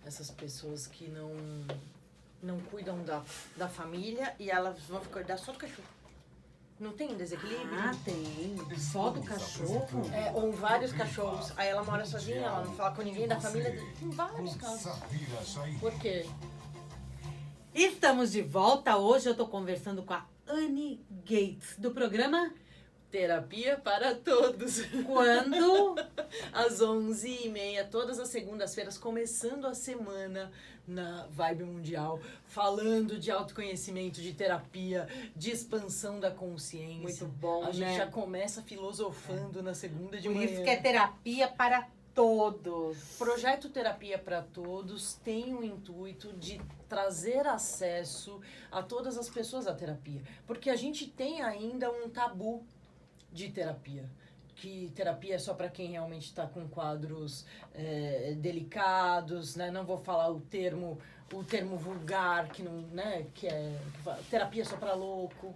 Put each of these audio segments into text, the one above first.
essas pessoas que não cuidam da família e elas vão cuidar só do cachorro. Não tem um desequilíbrio? Ah, tem. Só do cachorro? Ou vários cachorros. Aí ela mora sozinha, ela não fala com ninguém da família. Tem vários casos. Por quê? Estamos de volta. Hoje eu tô conversando com a Anne Gates, do programa Terapia para Todos. Quando? Às 11h30, todas as segundas-feiras, começando a semana na Vibe Mundial, falando de autoconhecimento, de terapia, de expansão da consciência. Muito bom, A gente né? já começa filosofando na segunda de Por manhã. isso que é terapia para todos. Projeto Terapia para Todos tem o intuito de trazer acesso a todas as pessoas à terapia. Porque a gente tem ainda um tabu de terapia. Que terapia é só para quem realmente está com quadros delicados, né? Não vou falar o termo vulgar, que não, né? Terapia só para louco.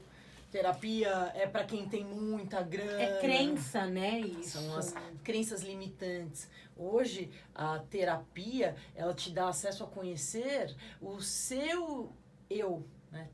Terapia é para quem tem muita grana. É crença, né? Isso. São as crenças limitantes. Hoje, a terapia, ela te dá acesso a conhecer o seu eu, né?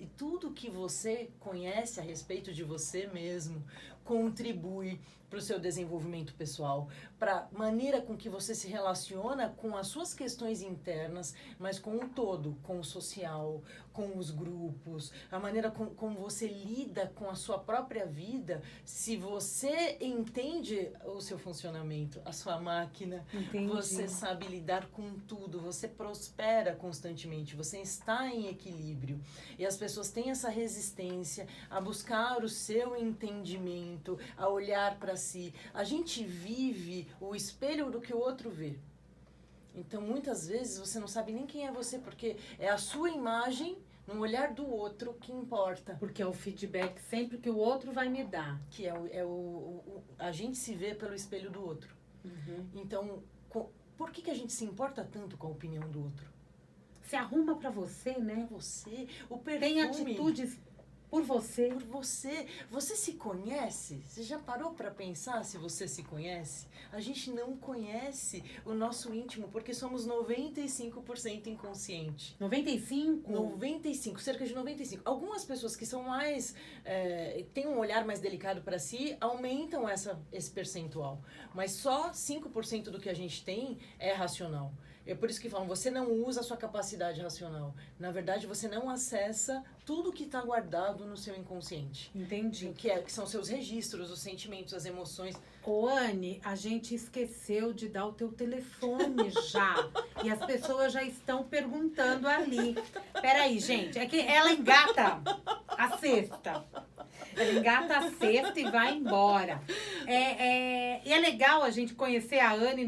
E tudo que você conhece a respeito de você mesmo contribui para o seu desenvolvimento pessoal, para a maneira com que você se relaciona com as suas questões internas, mas com o todo, com o social, com os grupos, a maneira como você lida com a sua própria vida. Se você entende o seu funcionamento, a sua máquina, Entendi. Você sabe lidar com tudo, você prospera constantemente, você está em equilíbrio. E as pessoas têm essa resistência a buscar o seu entendimento, a olhar para si. A gente vive o espelho do que o outro vê. Então, muitas vezes, você não sabe nem quem é você, porque é a sua imagem no olhar do outro que importa. Porque é o feedback sempre que o outro vai me dar. Que a gente se vê pelo espelho do outro. Uhum. Então, por que a gente se importa tanto com a opinião do outro? Se arruma pra você, né? Você, o perfume. Tem atitudes por você. Por você. Você se conhece? Você já parou para pensar se você se conhece? A gente não conhece o nosso íntimo porque somos 95% inconsciente. 95? 95, cerca de 95. Algumas pessoas que são mais... têm um olhar mais delicado para si, aumentam esse percentual. Mas só 5% do que a gente tem é racional. É por isso que falam, você não usa a sua capacidade racional. Na verdade, você não acessa tudo que está guardado no seu inconsciente. Entendi. Que são seus registros, os sentimentos, as emoções. Ô, Anne, a gente esqueceu de dar o teu telefone já. E as pessoas já estão perguntando ali. Peraí, gente, é que ela engata a cesta. Ela engata a cesta e vai embora. E é legal a gente conhecer a Anne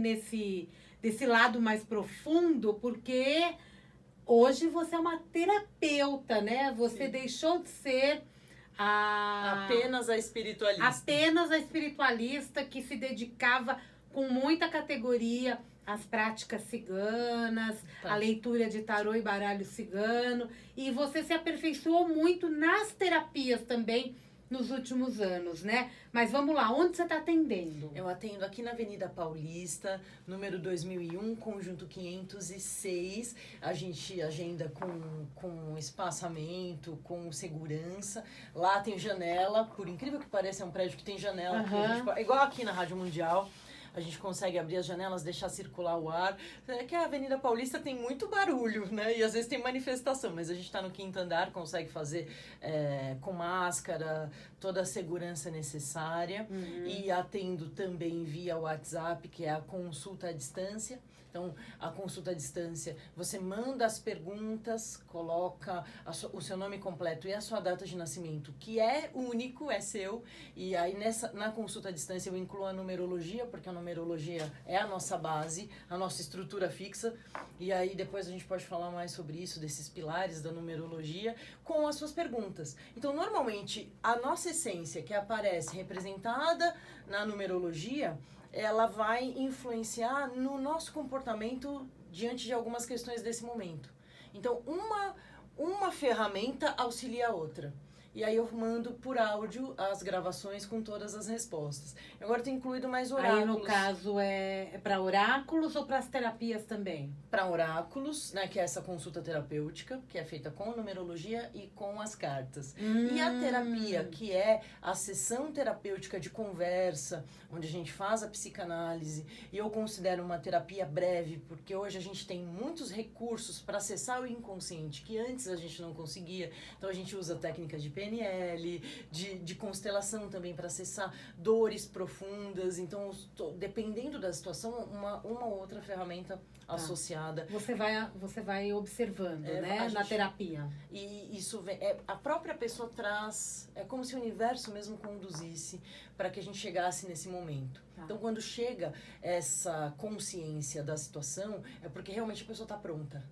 desse lado mais profundo, porque hoje você é uma terapeuta, né? Você Sim. deixou de ser apenas a espiritualista. Apenas a espiritualista que se dedicava com muita categoria às práticas ciganas, à leitura de tarô e baralho cigano. E você se aperfeiçoou muito nas terapias também nos últimos anos, né? Mas vamos lá, onde você está atendendo? Eu atendo aqui na Avenida Paulista, número 2001, conjunto 506. A gente agenda com espaçamento, com segurança. Lá tem janela, por incrível que pareça, é um prédio que tem janela. Uhum. Igual aqui na Rádio Mundial. A gente consegue abrir as janelas, deixar circular o ar. É que a Avenida Paulista tem muito barulho, né? E às vezes tem manifestação, mas a gente está no 5º andar, consegue fazer com máscara, toda a segurança necessária. Uhum. E atendo também via WhatsApp, que é a consulta à distância. Então, a consulta à distância, você manda as perguntas, coloca o seu nome completo e a sua data de nascimento, que é único, é seu. E aí, na consulta à distância, eu incluo a numerologia, porque a numerologia é a nossa base, a nossa estrutura fixa. E aí, depois a gente pode falar mais sobre isso, desses pilares da numerologia, com as suas perguntas. Então, normalmente, a nossa essência, que aparece representada na numerologia, ela vai influenciar no nosso comportamento diante de algumas questões desse momento. Então, uma ferramenta auxilia a outra. E aí eu mando por áudio as gravações com todas as respostas. Agora tem incluído mais oráculos. Aí, no caso, é para oráculos ou para as terapias também? Para oráculos, né, que é essa consulta terapêutica, que é feita com numerologia e com as cartas. E a terapia, que é a sessão terapêutica de conversa, onde a gente faz a psicanálise, e eu considero uma terapia breve, porque hoje a gente tem muitos recursos para acessar o inconsciente, que antes a gente não conseguia. Então a gente usa técnicas de PNL, de constelação também para acessar dores profundas. Então, dependendo da situação, uma ou outra ferramenta associada. Você vai observando, né? Na terapia. E isso vem, a própria pessoa traz, é como se o universo mesmo conduzisse para que a gente chegasse nesse momento. Tá. Então, quando chega essa consciência da situação, é porque realmente a pessoa está pronta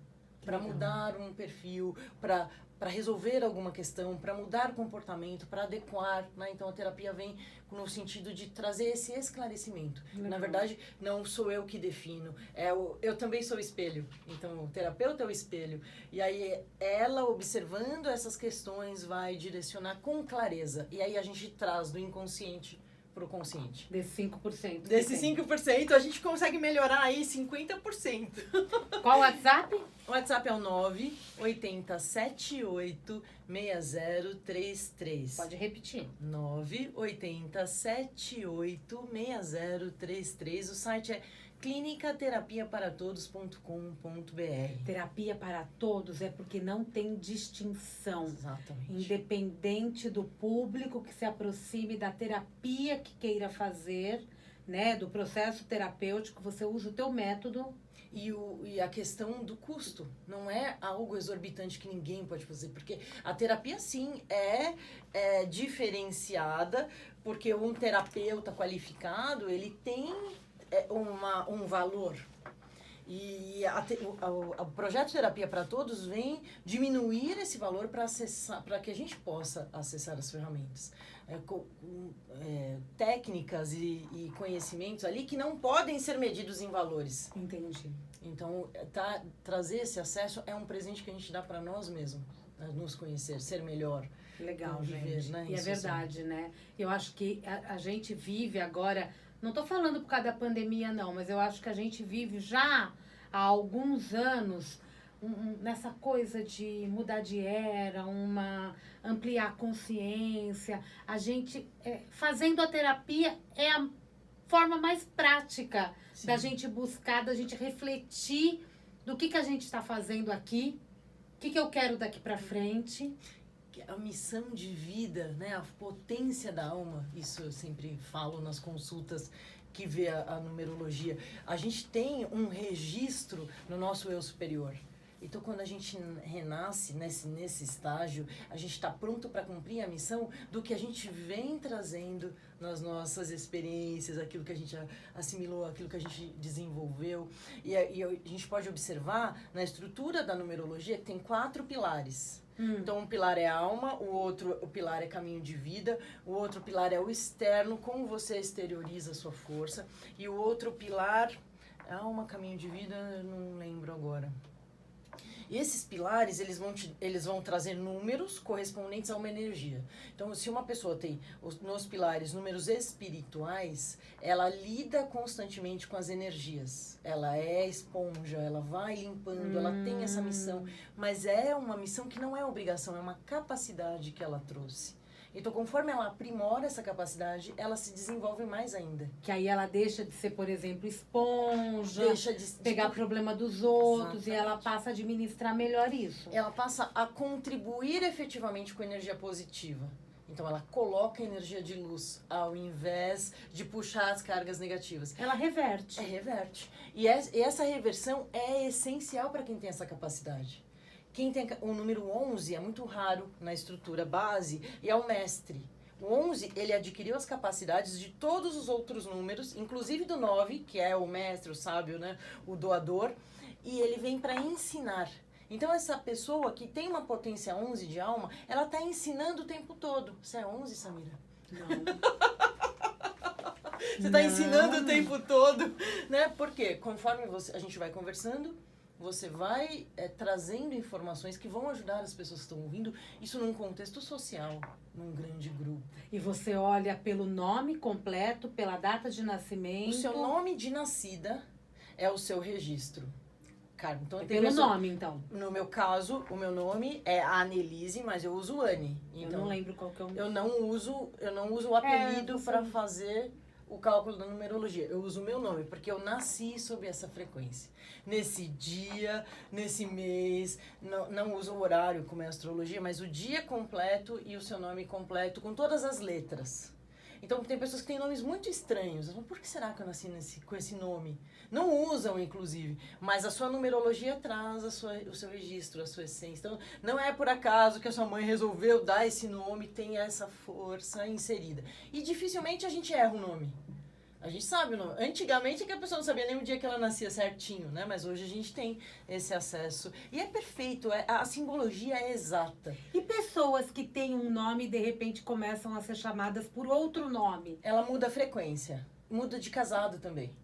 para mudar um perfil, para resolver alguma questão, para mudar comportamento, para adequar, né? Então a terapia vem no sentido de trazer esse esclarecimento. Legal. Na verdade, não sou eu que defino, eu também sou o espelho. Então o terapeuta é o espelho. E aí ela, observando essas questões, vai direcionar com clareza. E aí a gente traz do inconsciente pro consciente. Desse 5%. Desse 5%, a gente consegue melhorar aí 50%. Qual o WhatsApp? O WhatsApp é o 980786033. Pode repetir. 980786033. O site é clinicaterapiaparatodos.com.br. Terapia para todos é porque não tem distinção. Exatamente. Independente do público que se aproxime da terapia que queira fazer, né? Do processo terapêutico, você usa o teu método. E a questão do custo, não é algo exorbitante que ninguém pode fazer, porque a terapia sim é diferenciada, porque um terapeuta qualificado, ele tem um valor. E o projeto Terapia para Todos vem diminuir esse valor para que a gente possa acessar as ferramentas. Técnicas e conhecimentos ali que não podem ser medidos em valores. Entendi. Então, trazer esse acesso é um presente que a gente dá para nós mesmos, né? Nos conhecer, ser melhor. Legal, viver, gente. Né? E é verdade, né? Eu acho que a gente vive agora... Não estou falando por causa da pandemia, não, mas eu acho que a gente vive já há alguns anos nessa coisa de mudar de era, ampliar a consciência. A gente, fazendo a terapia, é a forma mais prática Sim. da gente buscar, da gente refletir do que a gente está fazendo aqui, o que eu quero daqui para frente. A missão de vida, né? A potência da alma, isso eu sempre falo nas consultas que vê a numerologia. A gente tem um registro no nosso eu superior. Então, quando a gente renasce nesse estágio, a gente está pronto para cumprir a missão do que a gente vem trazendo nas nossas experiências, aquilo que a gente assimilou, aquilo que a gente desenvolveu. E a gente pode observar na estrutura da numerologia que tem 4 pilares. Então, um pilar é alma, o pilar é caminho de vida, o outro pilar é o externo, como você exterioriza a sua força, e o outro pilar, alma, caminho de vida, eu não lembro agora. E esses pilares, eles vão trazer números correspondentes a uma energia. Então, se uma pessoa tem nos pilares números espirituais, ela lida constantemente com as energias. Ela é esponja, ela vai limpando, ela tem essa missão. Mas é uma missão que não é obrigação, é uma capacidade que ela trouxe. Então, conforme ela aprimora essa capacidade, ela se desenvolve mais ainda. Que aí ela deixa de ser, por exemplo, esponja, deixa de pegar problema dos outros. Exatamente. E ela passa a administrar melhor isso. Ela passa a contribuir efetivamente com energia positiva. Então, ela coloca energia de luz ao invés de puxar as cargas negativas. Ela reverte. Reverte. E essa reversão é essencial para quem tem essa capacidade. Quem tem o número 11 é muito raro na estrutura base e é o mestre. O 11, ele adquiriu as capacidades de todos os outros números, inclusive do 9, que é o mestre, o sábio, né? O doador, e ele vem para ensinar. Então, essa pessoa que tem uma potência 11 de alma, ela está ensinando o tempo todo. Você é 11, Samira? Não. Você está ensinando o tempo todo, né? Porque conforme a gente vai conversando, você vai trazendo informações que vão ajudar as pessoas que estão ouvindo, isso num contexto social, num grande grupo. E você olha pelo nome completo, pela data de nascimento. O seu nome de nascida é o seu registro. Carmen, então, Pelo nome, então. No meu caso, o meu nome é Anelise, mas eu uso Anne. Então, eu não lembro qual que é o eu não uso o apelido para fazer o cálculo da numerologia. Eu uso o meu nome, porque eu nasci sob essa frequência. Nesse dia, nesse mês, não uso o horário como é a astrologia, mas o dia completo e o seu nome completo, com todas as letras. Então, tem pessoas que têm nomes muito estranhos. Elas falam, por que será que eu nasci com esse nome? Não usam, inclusive, mas a sua numerologia traz o seu registro, a sua essência. Então, não é por acaso que a sua mãe resolveu dar esse nome, tem essa força inserida. E dificilmente a gente erra o nome. A gente sabe o nome. Antigamente é que a pessoa não sabia nem o dia que ela nascia certinho, né? Mas hoje a gente tem esse acesso. E é perfeito, a simbologia é exata. E pessoas que têm um nome e de repente começam a ser chamadas por outro nome? Ela muda a frequência. Muda de casado também.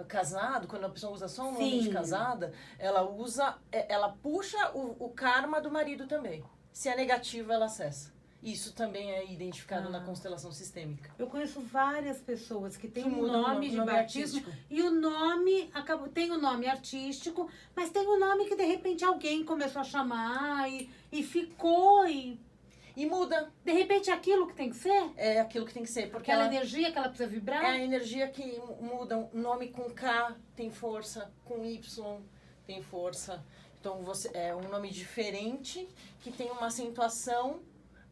Casado, quando a pessoa usa só um nome de casada, ela puxa o karma do marido também. Se é negativo, ela acessa. Isso também é identificado na constelação sistêmica. Eu conheço várias pessoas que têm um nome de batismo e o nome tem o nome artístico, mas tem um nome que de repente alguém começou a chamar e ficou e muda. De repente é aquilo que tem que ser? É aquilo que tem que ser. Porque aquela energia que ela precisa vibrar? É a energia que muda. Um nome com K tem força, com Y tem força. Então, é um nome diferente que tem uma acentuação.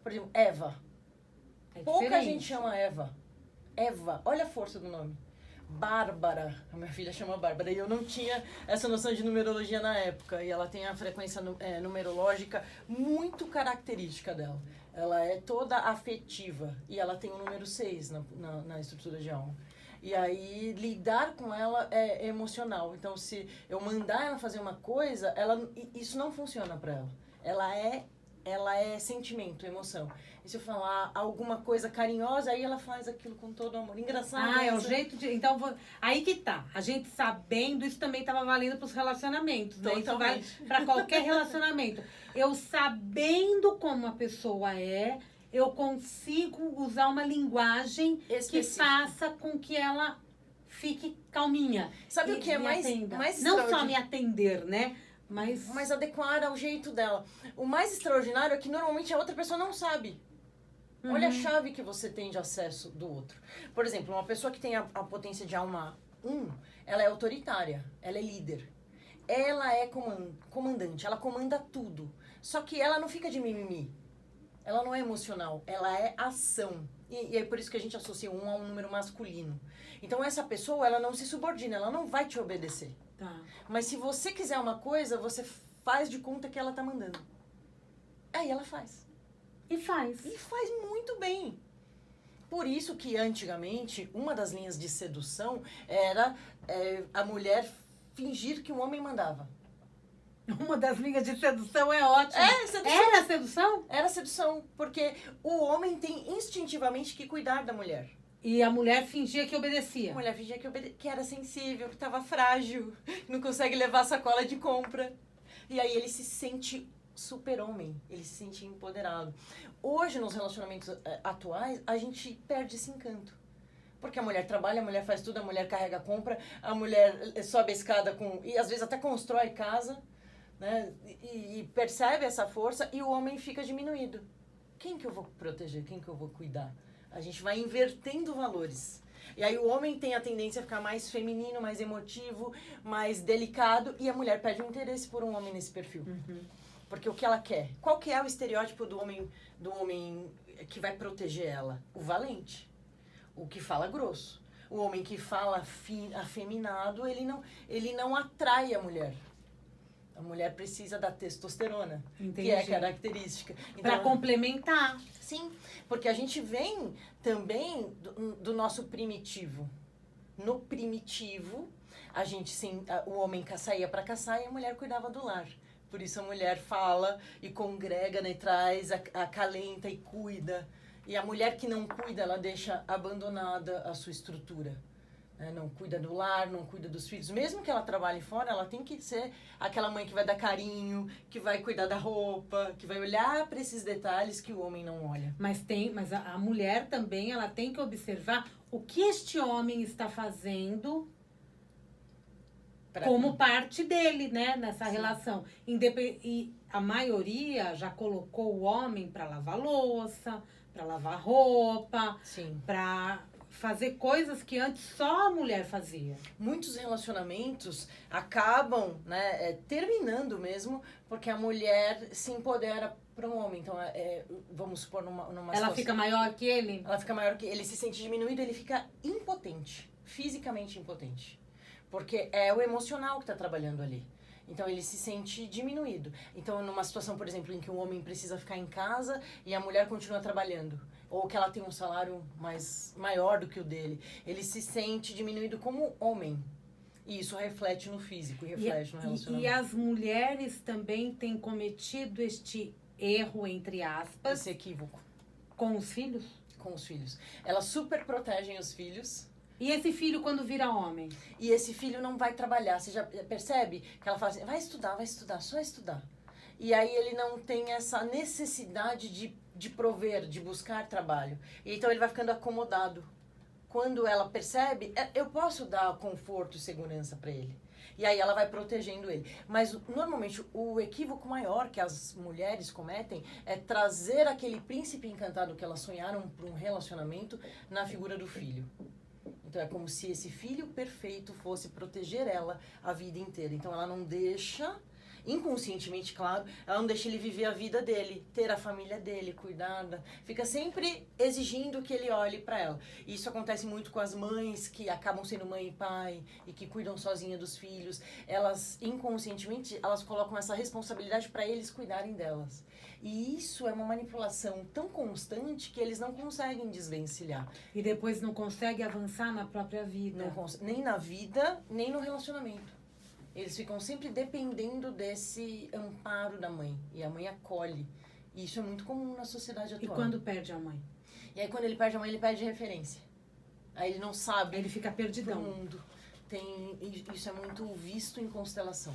Por exemplo, Eva. Pouca gente chama Eva. Eva. Olha a força do nome. Bárbara. A minha filha chama Bárbara. E eu não tinha essa noção de numerologia na época. E ela tem a frequência numerológica muito característica dela. Ela é toda afetiva. E ela tem o número 6 na estrutura de alma. E aí, lidar com ela é emocional. Então, se eu mandar ela fazer uma coisa, isso não funciona para ela. Ela é sentimento, emoção. E se eu falar alguma coisa carinhosa, aí ela faz aquilo com todo amor. Engraçado. É o jeito de... Então, aí que tá. A gente sabendo, isso também estava valendo para os relacionamentos, né? Isso vale para qualquer relacionamento. Eu sabendo como a pessoa é, eu consigo usar uma linguagem que faça com que ela fique calminha. Sabe o que é mais não só me atender, né? Mas adequar ao jeito dela. O mais extraordinário é que normalmente a outra pessoa não sabe. Olha a chave que você tem de acesso do outro. Por exemplo, uma pessoa que tem a potência de alma 1, ela é autoritária, ela é líder. Ela é comandante, ela comanda tudo. Só que ela não fica de mimimi. Ela não é emocional, ela é ação. E é por isso que a gente associa 1 a um número masculino. Então essa pessoa, ela não se subordina, ela não vai te obedecer. Tá. Mas se você quiser uma coisa, você faz de conta que ela tá mandando. Aí ela faz. E faz. E faz muito bem. Por isso que antigamente, uma das linhas de sedução era a mulher fingir que o homem mandava. Uma das linhas de sedução é ótima. Sedução. Era sedução? Era sedução, porque o homem tem instintivamente que cuidar da mulher. E a mulher fingia que obedecia. A mulher fingia que era sensível, que estava frágil, não consegue levar a sacola de compra. E aí ele se sente super-homem, ele se sente empoderado. Hoje, nos relacionamentos atuais, a gente perde esse encanto. Porque a mulher trabalha, a mulher faz tudo, a mulher carrega a compra, a mulher sobe a escada e às vezes até constrói casa, né? E percebe essa força e o homem fica diminuído. Quem que eu vou proteger? Quem que eu vou cuidar? A gente vai invertendo valores. E aí o homem tem a tendência a ficar mais feminino, mais emotivo, mais delicado, e a mulher perde o interesse por um homem nesse perfil. Porque o que ela quer? Qual que é o estereótipo do homem que vai proteger ela? O valente. O que fala grosso. O homem que fala afeminado, ele não atrai a mulher. A mulher precisa da testosterona, que é característica. Então, para complementar. Sim, porque a gente vem também do nosso primitivo. No primitivo, o homem saía para caçar e a mulher cuidava do lar. Por isso a mulher fala e congrega, né, traz, acalenta e cuida. E a mulher que não cuida, ela deixa abandonada a sua estrutura. né? Não cuida do lar, não cuida dos filhos. Mesmo que ela trabalhe fora, ela tem que ser aquela mãe que vai dar carinho, que vai cuidar da roupa, que vai olhar para esses detalhes que o homem não olha. Mas a mulher também, ela tem que observar o que este homem está fazendo como parte dele, né, nessa relação. E a maioria já colocou o homem para lavar louça, para lavar roupa, para fazer coisas que antes só a mulher fazia. Muitos relacionamentos acabam, né, terminando mesmo, porque a mulher se empodera para um homem. Então, vamos supor, numa ela situação, fica maior que ele? Ela fica maior que ele, se sente diminuído, ele fica impotente, fisicamente impotente. Porque é o emocional que está trabalhando ali. Então, ele se sente diminuído. Então, numa situação, por exemplo, em que um homem precisa ficar em casa e a mulher continua trabalhando, ou que ela tem um salário maior do que o dele, ele se sente diminuído como homem. E isso reflete no físico, reflete no relacionamento. E as mulheres também têm cometido este erro, entre aspas... Esse equívoco. Com os filhos? Com os filhos. Elas super protegem os filhos. E esse filho quando vira homem? E esse filho não vai trabalhar. Você já percebe que ela fala assim, vai estudar, só estudar. E aí ele não tem essa necessidade de prover, de buscar trabalho. E então ele vai ficando acomodado. Quando ela percebe, eu posso dar conforto e segurança para ele. E aí ela vai protegendo ele. Mas normalmente o equívoco maior que as mulheres cometem é trazer aquele príncipe encantado que elas sonharam para um relacionamento na figura do filho. Então, é como se esse filho perfeito fosse proteger ela a vida inteira. Então, ela não deixa, inconscientemente, claro, ela não deixa ele viver a vida dele, ter a família dele, cuidada. Fica sempre exigindo que ele olhe para ela. E isso acontece muito com as mães que acabam sendo mãe e pai e que cuidam sozinha dos filhos. Elas, inconscientemente, elas colocam essa responsabilidade para eles cuidarem delas. E isso é uma manipulação tão constante que eles não conseguem desvencilhar. E depois não conseguem avançar na própria vida. Nem na vida, nem no relacionamento. Eles ficam sempre dependendo desse amparo da mãe. E a mãe acolhe. E isso é muito comum na sociedade atual. E quando perde a mãe? E aí quando ele perde a mãe, ele perde referência. Aí ele não sabe. Ele fica perdidão. Pro mundo. Isso é muito visto em constelação.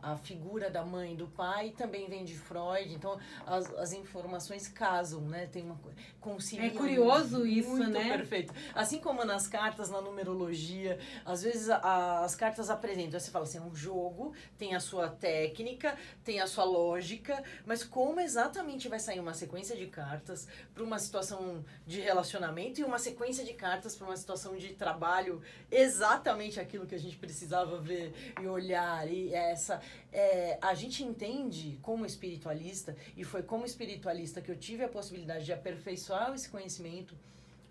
A figura da mãe e do pai também vem de Freud, então as informações casam, né? Tem uma conciliam. É curioso isso, muito né? Perfeito. Assim como nas cartas, na numerologia, às vezes as cartas apresentam, você fala assim, é um jogo, tem a sua técnica, tem a sua lógica, mas como exatamente vai sair uma sequência de cartas para uma situação de relacionamento e uma sequência de cartas para uma situação de trabalho, exatamente aquilo que a gente precisava ver e olhar, e a gente entende como espiritualista, e foi como espiritualista que eu tive a possibilidade de aperfeiçoar esse conhecimento,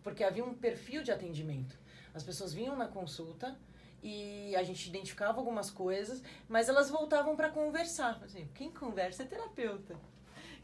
porque havia um perfil de atendimento. As pessoas vinham na consulta e a gente identificava algumas coisas, mas elas voltavam para conversar. Assim, quem conversa é terapeuta.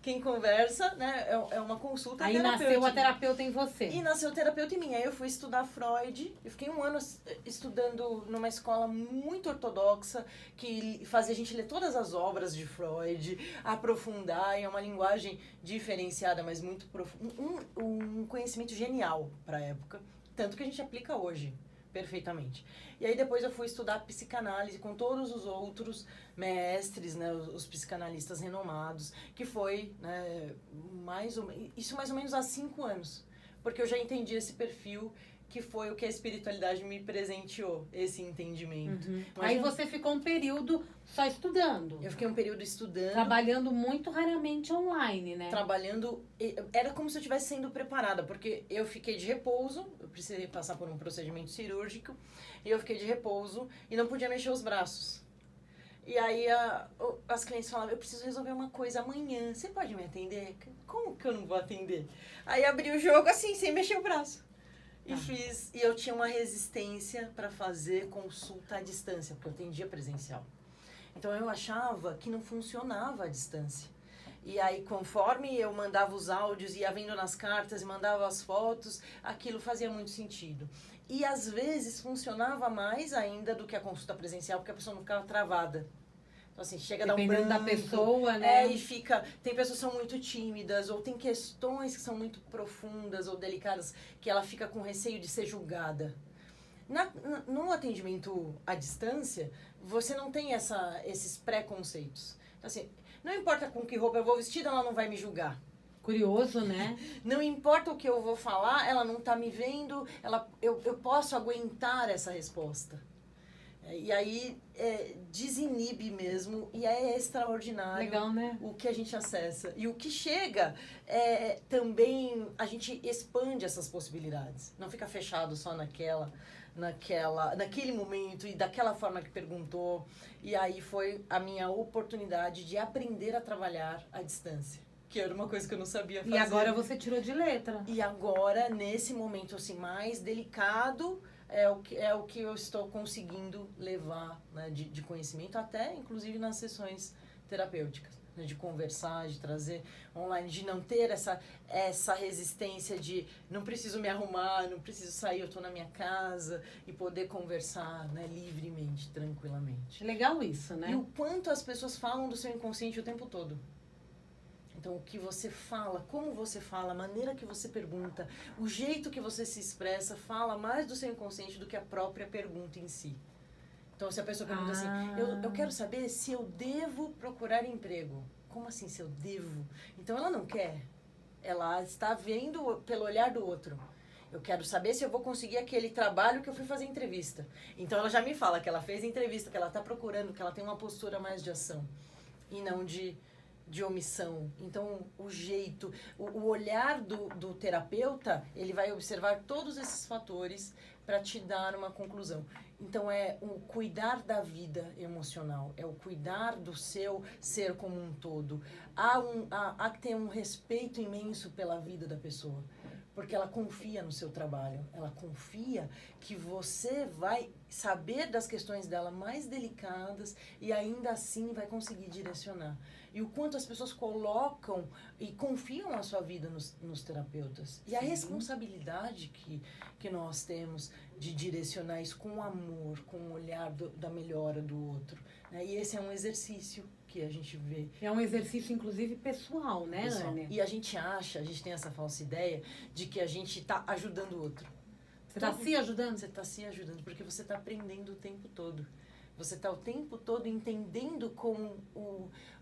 Quem conversa, né, é uma consulta terapêutica. Aí nasceu a terapeuta em você. E nasceu terapeuta em mim. Aí eu fui estudar Freud. Eu fiquei 1 ano estudando numa escola muito ortodoxa, que fazia a gente ler todas as obras de Freud, aprofundar em uma linguagem diferenciada, mas muito profunda. Um conhecimento genial para a época. Tanto que a gente aplica hoje perfeitamente. E aí depois eu fui estudar psicanálise com todos os outros mestres, né, os psicanalistas renomados, que foi, né, mais ou menos há 5 anos, porque eu já entendi esse perfil, que foi o que a espiritualidade me presenteou, esse entendimento. Uhum. Aí você ficou um período só estudando. Eu fiquei um período estudando. Trabalhando muito raramente online, né? Trabalhando, era como se eu estivesse sendo preparada, porque eu fiquei de repouso, eu precisei passar por um procedimento cirúrgico, e eu fiquei de repouso e não podia mexer os braços. E aí as clientes falavam, eu preciso resolver uma coisa amanhã, você pode me atender? Como que eu não vou atender? Aí abri o jogo assim, sem mexer o braço. E fiz, e eu tinha uma resistência para fazer consulta à distância, porque eu atendia presencial. Então eu achava que não funcionava à distância. E aí, conforme eu mandava os áudios, ia vendo nas cartas e mandava as fotos, aquilo fazia muito sentido. E às vezes funcionava mais ainda do que a consulta presencial, porque a pessoa não ficava travada. Então, assim, chega a dar um branco. Dependendo da pessoa, né? E fica... Tem pessoas que são muito tímidas, ou tem questões que são muito profundas ou delicadas, que ela fica com receio de ser julgada. No atendimento à distância, você não tem esses preconceitos. Então, assim, não importa com que roupa eu vou vestida, ela não vai me julgar. Curioso, né? Não importa o que eu vou falar, ela não tá me vendo, eu posso aguentar essa resposta. E aí, desinibe mesmo, e é extraordinário. Legal, né? O que a gente acessa. E o que chega, também, a gente expande essas possibilidades. Não fica fechado só naquele momento e daquela forma que perguntou. E aí foi a minha oportunidade de aprender a trabalhar à distância. Que era uma coisa que eu não sabia fazer. E agora você tirou de letra. E agora, nesse momento assim, mais delicado, é o que eu estou conseguindo levar, né, de conhecimento, até inclusive nas sessões terapêuticas. Né, de conversar, de trazer online, de não ter essa resistência de não preciso me arrumar, não preciso sair, eu estou na minha casa e poder conversar, né, livremente, tranquilamente. Legal isso, né? E o quanto as pessoas falam do seu inconsciente o tempo todo. Então, o que você fala, como você fala, a maneira que você pergunta, o jeito que você se expressa, fala mais do seu inconsciente do que a própria pergunta em si. Então, se a pessoa pergunta assim, eu quero saber se eu devo procurar emprego. Como assim, se eu devo? Então, ela não quer. Ela está vendo pelo olhar do outro. Eu quero saber se eu vou conseguir aquele trabalho que eu fui fazer entrevista. Então, ela já me fala que ela fez entrevista, que ela está procurando, que ela tem uma postura mais de ação. E não de omissão. Então, o jeito, o olhar do terapeuta, ele vai observar todos esses fatores para te dar uma conclusão. Então, é o cuidar da vida emocional, é o cuidar do seu ser como um todo. Há que ter um respeito imenso pela vida da pessoa, porque ela confia no seu trabalho, ela confia que você vai saber das questões dela mais delicadas e ainda assim vai conseguir direcionar. E o quanto as pessoas colocam e confiam a sua vida nos terapeutas. E a responsabilidade que nós temos de direcionar isso com amor, com o olhar da melhora do outro. Né? E esse é um exercício que a gente vê. É um exercício, inclusive, pessoal, né, Ânia? E a gente tem essa falsa ideia de que a gente está ajudando o outro. Você está se ajudando? Você está se ajudando, porque você está aprendendo o tempo todo. Você está o tempo todo entendendo como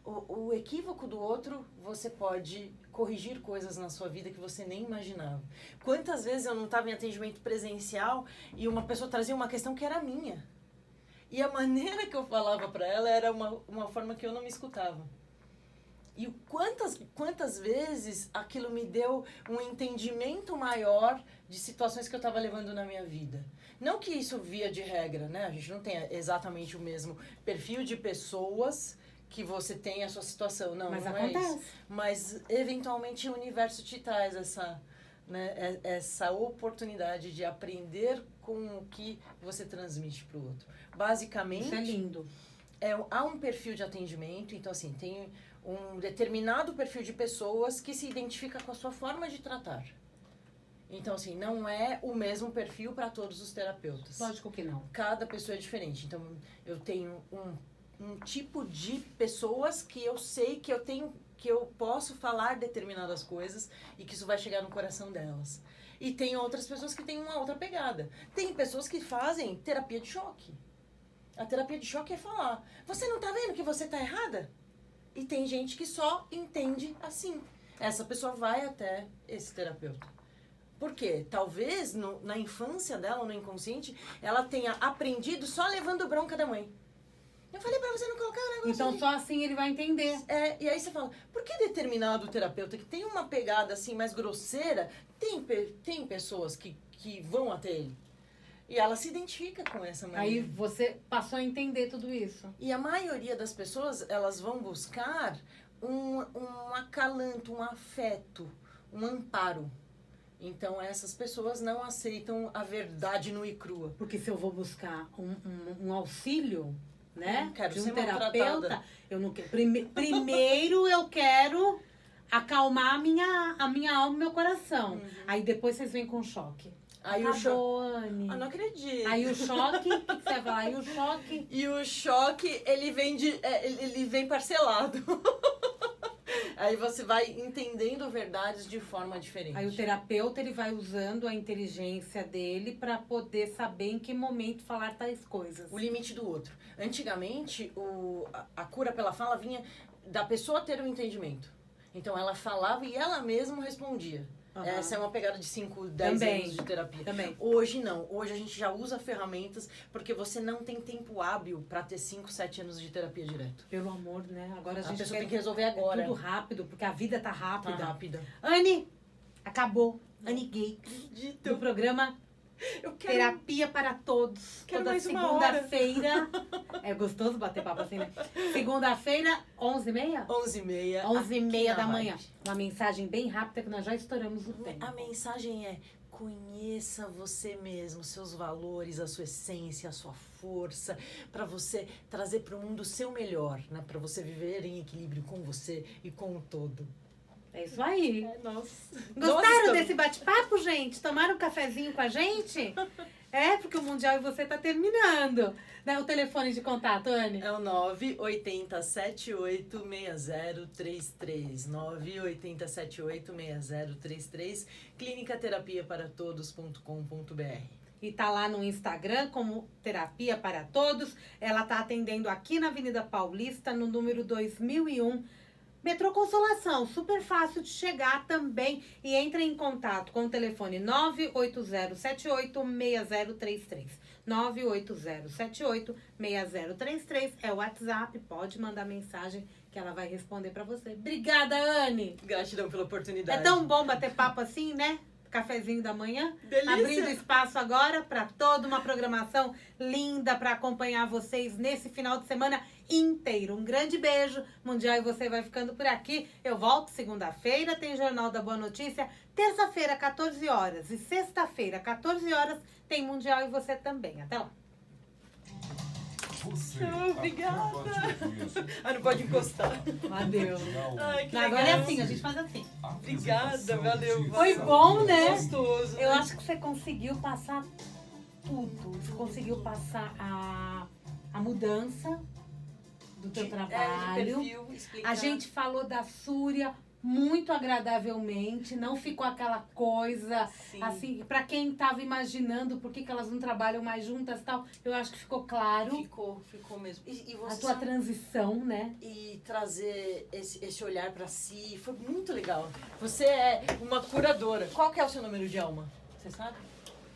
o equívoco do outro, você pode corrigir coisas na sua vida que você nem imaginava. Quantas vezes eu não estava em atendimento presencial e uma pessoa trazia uma questão que era minha. E a maneira que eu falava para ela era uma forma que eu não me escutava. E quantas vezes aquilo me deu um entendimento maior de situações que eu estava levando na minha vida. Não que isso via de regra, né? A gente não tem exatamente o mesmo perfil de pessoas que você tem a sua situação. Não, mas não acontece. É isso. Mas, eventualmente, o universo te traz essa oportunidade de aprender com o que você transmite para o outro. Basicamente... Isso é lindo. Há um perfil de atendimento, então, assim, tem um determinado perfil de pessoas que se identifica com a sua forma de tratar. Então, assim, não é o mesmo perfil para todos os terapeutas. Lógico que não. Cada pessoa é diferente. Então, eu tenho um tipo de pessoas que eu sei que eu posso falar determinadas coisas e que isso vai chegar no coração delas. E tem outras pessoas que têm uma outra pegada. Tem pessoas que fazem terapia de choque. A terapia de choque é falar, você não tá vendo que você tá errada? E tem gente que só entende assim. Essa pessoa vai até esse terapeuta. Por quê? Talvez na infância dela, no inconsciente, ela tenha aprendido só levando bronca da mãe. Eu falei pra você não colocar o negócio Então ali. só assim ele vai entender. E aí você fala, por que determinado terapeuta que tem uma pegada assim mais grosseira, tem pessoas que vão até ele? E ela se identifica com essa maneira. Aí você passou a entender tudo isso. E a maioria das pessoas, elas vão buscar um acalanto, um afeto, um amparo. Então, essas pessoas não aceitam a verdade nua e crua. Porque se eu vou buscar um auxílio, né, Quero de um ser terapeuta, maltratada. eu não quero. Primeiro eu quero acalmar a minha alma e meu coração. Aí depois vocês vêm com choque. Aí Acabou, o choque... Anny. não acredito. Aí o choque, o que você vai falar? Aí o choque... E o choque, ele vem parcelado. Aí você vai entendendo verdades de forma diferente. Aí o terapeuta, ele vai usando a inteligência dele para poder saber em que momento falar tais coisas. O limite do outro. Antigamente, a cura pela fala vinha da pessoa ter um entendimento. Então, ela falava e ela mesma respondia. Essa é uma pegada de 5, 10 anos de terapia. Também. Hoje não. Hoje a gente já usa ferramentas porque você não tem tempo hábil para ter 5, 7 anos de terapia direto. Pelo amor, né? Agora a gente pessoa tem que resolver agora. É tudo rápido, porque a vida tá rápida. Tá rápida. Anne, acabou. Anne Gates. Acredito. Do programa Eu quero... Terapia para Todos. Quero Toda mais uma hora. segunda-feira. É gostoso bater papo assim, né? Segunda-feira, 11h30? 11h30. 11h30 da manhã. Uma mensagem bem rápida que nós já estouramos o tempo. A mensagem é: conheça você mesmo, seus valores, a sua essência, a sua força, para você trazer para o mundo o seu melhor, né? Para você viver em equilíbrio com você e com o todo. É isso aí. Nossa. Gostaram desse bate-papo, gente? Tomaram um cafezinho com a gente? É, porque o Mundial e você tá terminando. Né? O telefone de contato, Anne? É o 980786033. 980786033. clinicaterapiaparatodos.com.br. E tá lá no Instagram como Terapia para Todos. Ela tá atendendo aqui na Avenida Paulista, no número 2001. Metrô Consolação, super fácil de chegar também. E entre em contato com o telefone 980786033. 980786033 é o WhatsApp. Pode mandar mensagem que ela vai responder pra você. Obrigada, Anne. Gratidão pela oportunidade. É tão bom bater papo assim, né? Cafezinho da manhã. Delícia. Abrindo espaço agora para toda uma programação linda para acompanhar vocês nesse final de semana inteiro. Um grande beijo. Mundial e você vai ficando por aqui. Eu volto segunda-feira, tem Jornal da Boa Notícia. Terça-feira, 14 horas. E sexta-feira, 14 horas, tem Mundial e você também. Até lá. Obrigada. Não pode encostar. Valeu. Ai, que Agora é legal. assim, a gente faz assim. Obrigada, valeu. Foi bom, né? Gostoso. Eu acho que você conseguiu passar tudo. Você conseguiu passar a mudança do teu trabalho. De perfil, explicar. A gente falou da Súria muito agradavelmente, não ficou aquela coisa, Sim. assim, pra quem tava imaginando por que elas não trabalham mais juntas e tal, eu acho que ficou claro. Ficou mesmo. E você a tua transição, né? E trazer esse olhar pra si, foi muito legal. Você é uma curadora. Qual que é o seu número de alma? Você sabe?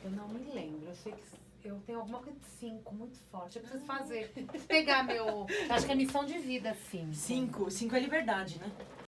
Eu não me lembro, eu sei que eu tenho alguma coisa de 5, muito forte. Eu preciso fazer. Pegar meu. Acho que é missão de vida, 5. 5 é liberdade, né?